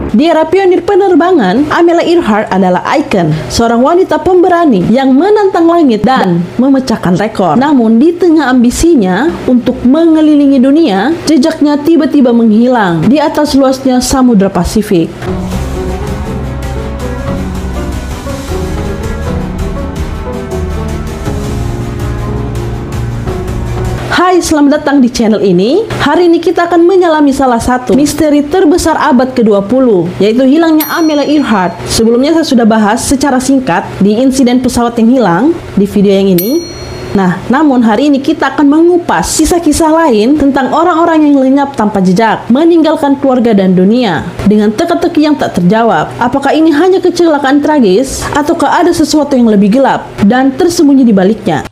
Di era pionir penerbangan, Amelia Earhart adalah ikon, seorang wanita pemberani yang menantang langit dan memecahkan rekor. Namun di tengah ambisinya untuk mengelilingi dunia, jejaknya tiba-tiba menghilang di atas luasnya Samudra Pasifik. Hai, selamat datang di channel ini. Hari ini kita akan menyelami salah satu misteri terbesar abad ke-20, yaitu hilangnya Amelia Earhart. Sebelumnya saya sudah bahas secara singkat di insiden pesawat yang hilang di video yang ini. Nah, namun hari ini kita akan mengupas kisah-kisah lain tentang orang-orang yang lenyap tanpa jejak, meninggalkan keluarga dan dunia dengan teka-teki yang tak terjawab. Apakah ini hanya kecelakaan tragis, ataukah ada sesuatu yang lebih gelap dan tersembunyi di baliknya?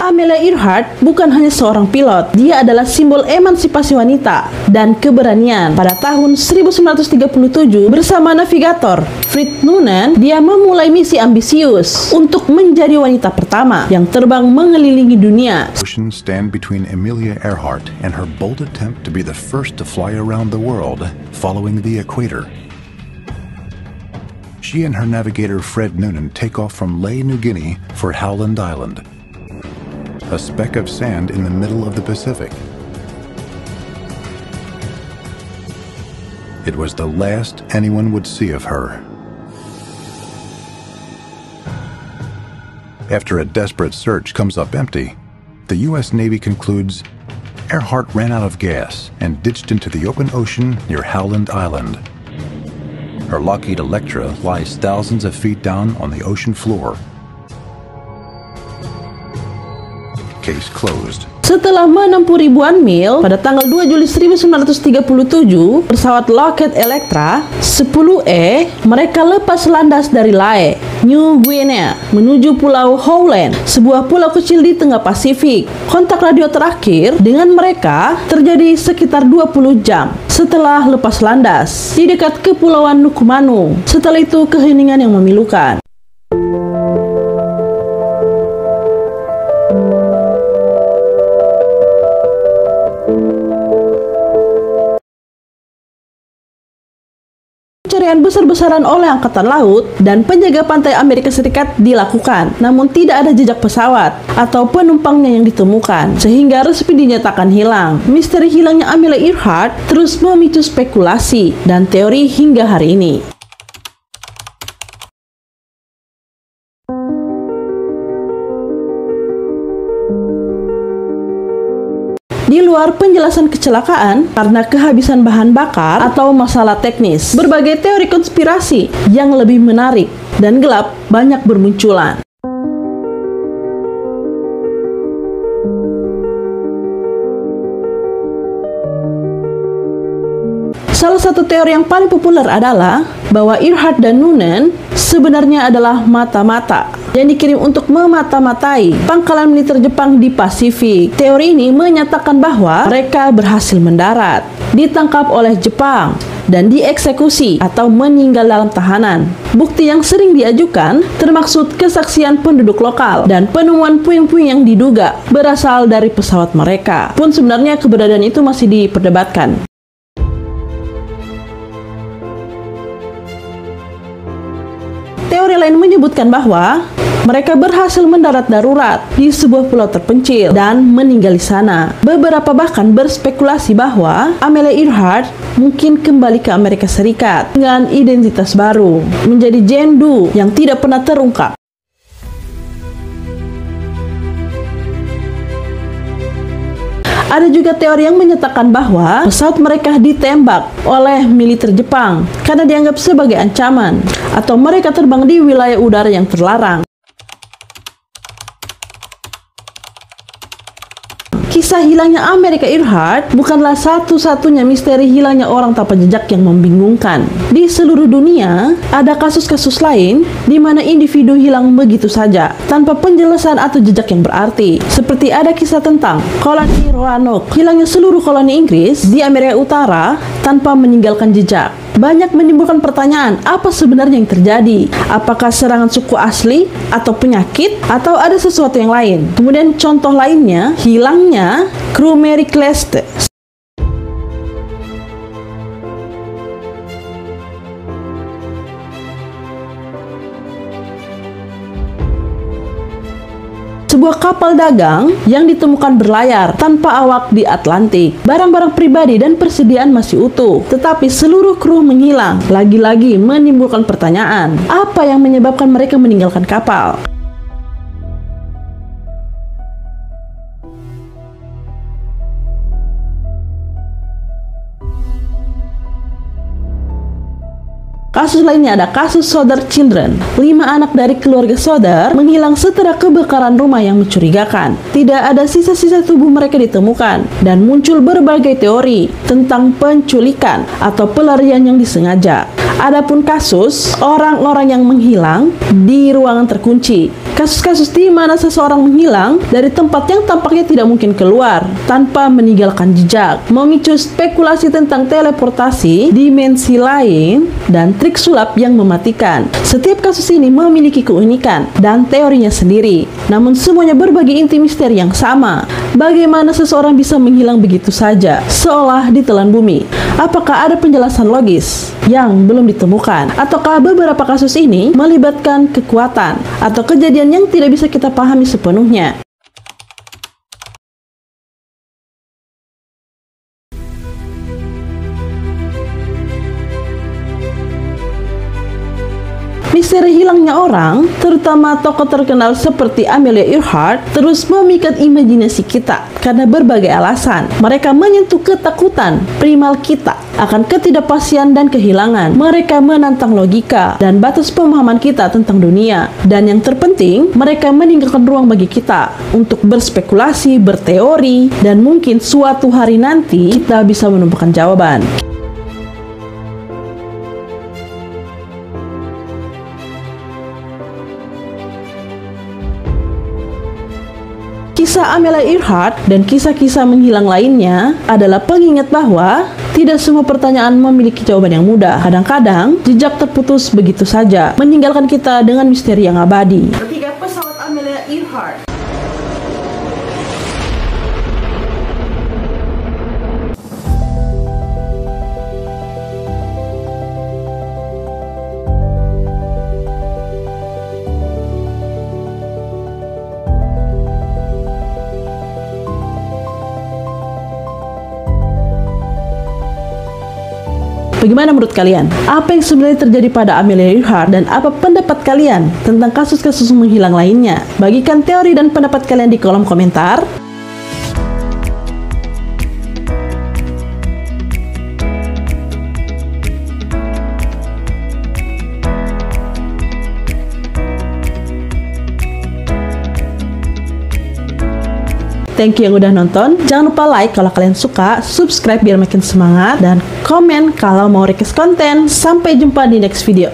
Amelia Earhart bukan hanya seorang pilot, dia adalah simbol emansipasi wanita dan keberanian. Pada tahun 1937, bersama navigator Fred Noonan, dia memulai misi ambisius untuk menjadi wanita pertama yang terbang mengelilingi dunia. Oceans stand between Amelia Earhart and her bold attempt to be the first to fly around the world, following the equator. She and her navigator Fred Noonan take off from Lae, New Guinea for Howland Island, a speck of sand in the middle of the Pacific. It was the last anyone would see of her. After a desperate search comes up empty, the U.S. Navy concludes Earhart ran out of gas and ditched into the open ocean near Howland Island. Her Lockheed Electra lies thousands of feet down on the ocean floor. Case closed. Setelah menempuh ribuan mil, pada tanggal 2 Juli 1937, pesawat Lockheed Electra 10E mereka lepas landas dari Lae, New Guinea, menuju Pulau Howland, sebuah pulau kecil di tengah Pasifik. Kontak radio terakhir dengan mereka terjadi sekitar 20 jam setelah lepas landas di dekat Kepulauan Nukumanu. Setelah itu keheningan yang memilukan. Pencarian besar-besaran oleh Angkatan Laut dan penjaga pantai Amerika Serikat dilakukan, namun tidak ada jejak pesawat atau penumpangnya yang ditemukan, sehingga resmi dinyatakan hilang. Misteri hilangnya Amelia Earhart terus memicu spekulasi dan teori hingga hari ini. Di luar penjelasan kecelakaan karena kehabisan bahan bakar atau masalah teknis, berbagai teori konspirasi yang lebih menarik dan gelap banyak bermunculan. Salah satu teori yang paling populer adalah bahwa Earhart dan Noonan sebenarnya adalah mata-mata yang dikirim untuk memata-matai pangkalan militer Jepang di Pasifik. Teori ini menyatakan bahwa mereka berhasil mendarat, ditangkap oleh Jepang, dan dieksekusi atau meninggal dalam tahanan. Bukti yang sering diajukan termaksud kesaksian penduduk lokal dan penemuan puing-puing yang diduga berasal dari pesawat mereka. Pun sebenarnya keberadaan itu masih diperdebatkan. Teori lain menyebutkan bahwa mereka berhasil mendarat darurat di sebuah pulau terpencil dan meninggal di sana. Beberapa bahkan berspekulasi bahwa Amelia Earhart mungkin kembali ke Amerika Serikat dengan identitas baru, menjadi Jane Doe yang tidak pernah terungkap. Ada juga teori yang menyatakan bahwa pesawat mereka ditembak oleh militer Jepang karena dianggap sebagai ancaman, atau mereka terbang di wilayah udara yang terlarang. Kisah Kisah hilangnya America Earhart bukanlah satu-satunya misteri hilangnya orang tanpa jejak yang membingungkan. Di seluruh dunia, ada kasus-kasus lain di mana individu hilang begitu saja, tanpa penjelasan atau jejak yang berarti. Seperti ada kisah tentang koloni Roanoke, hilangnya seluruh koloni Inggris di Amerika Utara tanpa meninggalkan jejak. Banyak menimbulkan pertanyaan, apa sebenarnya yang terjadi? Apakah serangan suku asli, atau penyakit, atau ada sesuatu yang lain? Kemudian contoh lainnya, hilangnya kru Mary Celeste. Sebuah kapal dagang yang ditemukan berlayar tanpa awak di Atlantik. Barang-barang pribadi dan persediaan masih utuh, tetapi seluruh kru menghilang. Lagi-lagi menimbulkan pertanyaan, apa yang menyebabkan mereka meninggalkan kapal? Kasus lainnya ada kasus Sodder Children. 5 anak dari keluarga Sodder menghilang setelah kebakaran rumah yang mencurigakan. Tidak ada sisa-sisa tubuh mereka ditemukan, dan muncul berbagai teori tentang penculikan atau pelarian yang disengaja. Adapun kasus orang-orang yang menghilang di ruangan terkunci. Kasus-kasus di mana seseorang menghilang dari tempat yang tampaknya tidak mungkin keluar tanpa meninggalkan jejak, memicu spekulasi tentang teleportasi, dimensi lain, dan trik sulap yang mematikan. Setiap kasus ini memiliki keunikan dan teorinya sendiri, namun semuanya berbagi inti misteri yang sama. Bagaimana seseorang bisa menghilang begitu saja, seolah ditelan bumi? Apakah ada penjelasan logis yang belum ditemukan? Ataukah beberapa kasus ini melibatkan kekuatan atau kejadian yang tidak bisa kita pahami sepenuhnya? Misteri hilangnya orang, terutama tokoh terkenal seperti Amelia Earhart, terus memikat imajinasi kita karena berbagai alasan. Mereka menyentuh ketakutan primal kita akan ketidakpastian dan kehilangan. Mereka menantang logika dan batas pemahaman kita tentang dunia. Dan yang terpenting, mereka meninggalkan ruang bagi kita untuk berspekulasi, berteori, dan mungkin suatu hari nanti kita bisa menemukan jawaban. Kisah Amelia Earhart dan kisah-kisah menghilang lainnya adalah pengingat bahwa tidak semua pertanyaan memiliki jawaban yang mudah. Kadang-kadang, jejak terputus begitu saja, meninggalkan kita dengan misteri yang abadi. Ketiga pesawat Amelia Earhart. Bagaimana menurut kalian? Apa yang sebenarnya terjadi pada Amelia Earhart dan apa pendapat kalian tentang kasus-kasus menghilang lainnya? Bagikan teori dan pendapat kalian di kolom komentar. Thank you yang udah nonton. Jangan lupa like kalau kalian suka, subscribe biar makin semangat, dan komen kalau mau request konten. Sampai jumpa di next video.